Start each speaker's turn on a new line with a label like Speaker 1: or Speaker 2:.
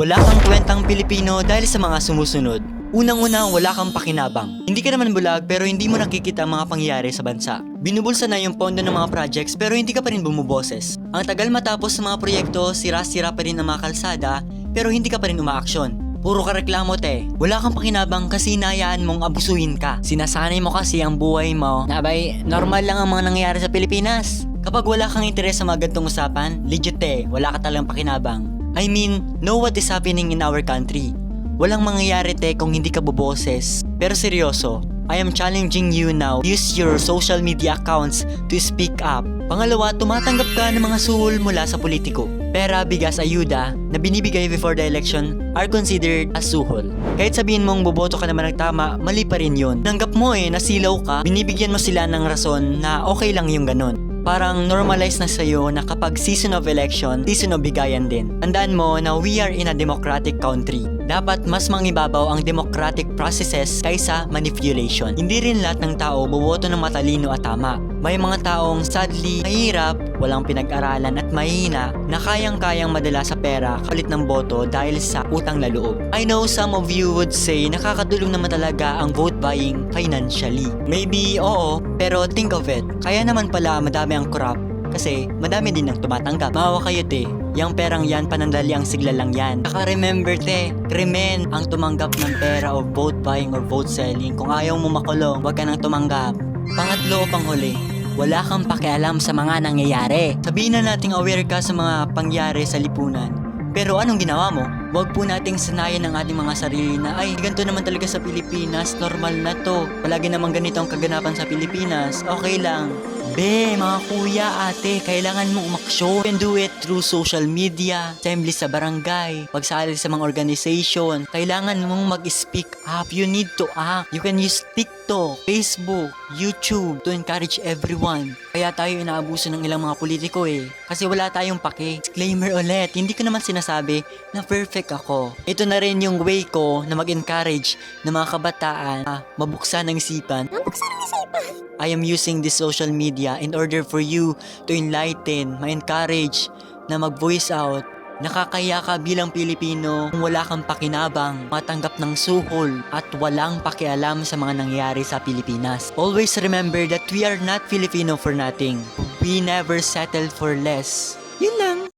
Speaker 1: Wala kang kwentang Pilipino dahil sa mga sumusunod. Unang-una, wala kang pakinabang. Hindi ka naman bulag pero hindi mo nakikita ang mga pangyayari sa bansa. Binubulsa na yung pondo ng mga projects pero hindi ka pa rin bumuboses. Ang tagal matapos sa mga proyekto, sira-sira pa rin ang mga kalsada pero hindi ka pa rin umaaksyon. Puro ka reklamo te. Wala kang pakinabang kasi hinahayaan mong abusuhin ka. Sinasanay mo kasi ang buhay mo na abay, normal lang ang mga nangyayari sa Pilipinas. Kapag wala kang interes sa mga gantong usapan, legit te, wala ka talagang pakinabang. I mean, know what is happening in our country. Walang mangyayari te kung hindi ka buboses. Pero seryoso, I am challenging you now. Use your social media accounts to speak up. Pangalawa, tumatanggap ka ng mga suhol mula sa politiko. Pera, bigas, ayuda na binibigay before the election are considered as suhol. Kahit sabihin mong boboto ka naman ng tama, mali pa rin yun. Nanggap mo nasilaw ka, binibigyan mo sila ng rason na okay lang yung ganun. Parang normalize na sa'yo na kapag season of election, season of bigayan din. Tandaan mo na we are in a democratic country. Dapat mas mangibabaw ang democratic processes kaysa manipulation. Hindi rin lahat ng tao boboto ng matalino at tama. May mga taong sadly mahirap, walang pinag-aralan at mahina na kayang-kayang madala sa pera kapalit ng boto dahil sa utang na loob. I know some of you would say nakakatulong naman talaga ang vote buying financially. Maybe oo, pero think of it. Kaya naman pala madami ang corrupt kasi madami din ang tumatanggap. Mawa kayo te, yung perang yan panandali ang sigla lang yan. Saka remember te, krimen ang tumanggap ng pera o vote buying or vote selling. Kung ayaw mo makulong, wag ka nang tumanggap. Pangatlo o panghuli, wala kang pakialam sa mga nangyayari. Sabihin na nating aware ka sa mga pangyayari sa lipunan. Pero anong ginawa mo? Huwag po nating sanayan ang ating mga sarili na ay ganito naman talaga sa Pilipinas, normal na to. Palagi naman ganito ang kaganapan sa Pilipinas, okay lang. Be, mga kuya, ate, kailangan mong umaksyon. You can do it through social media, assembly sa barangay, pagsali sa mga organization. Kailangan mong mag-speak up. You need to act. You can use TikTok, Facebook, YouTube to encourage everyone. Kaya tayo inaabuso ng ilang mga politiko kasi wala tayong pake. Disclaimer ulit, hindi ko naman sinasabi na perfect ako. Ito na rin yung way ko na mag-encourage ng mga kabataan mabuksan ng isipan. I am using this social media in order for you to enlighten, ma-encourage na mag-voice out. Nakakaya ka bilang Pilipino kung wala kang pakinabang, matanggap ng suhol at walang pakialam sa mga nangyayari sa Pilipinas. Always remember that we are not Filipino for nothing. We never settle for less. Yun lang.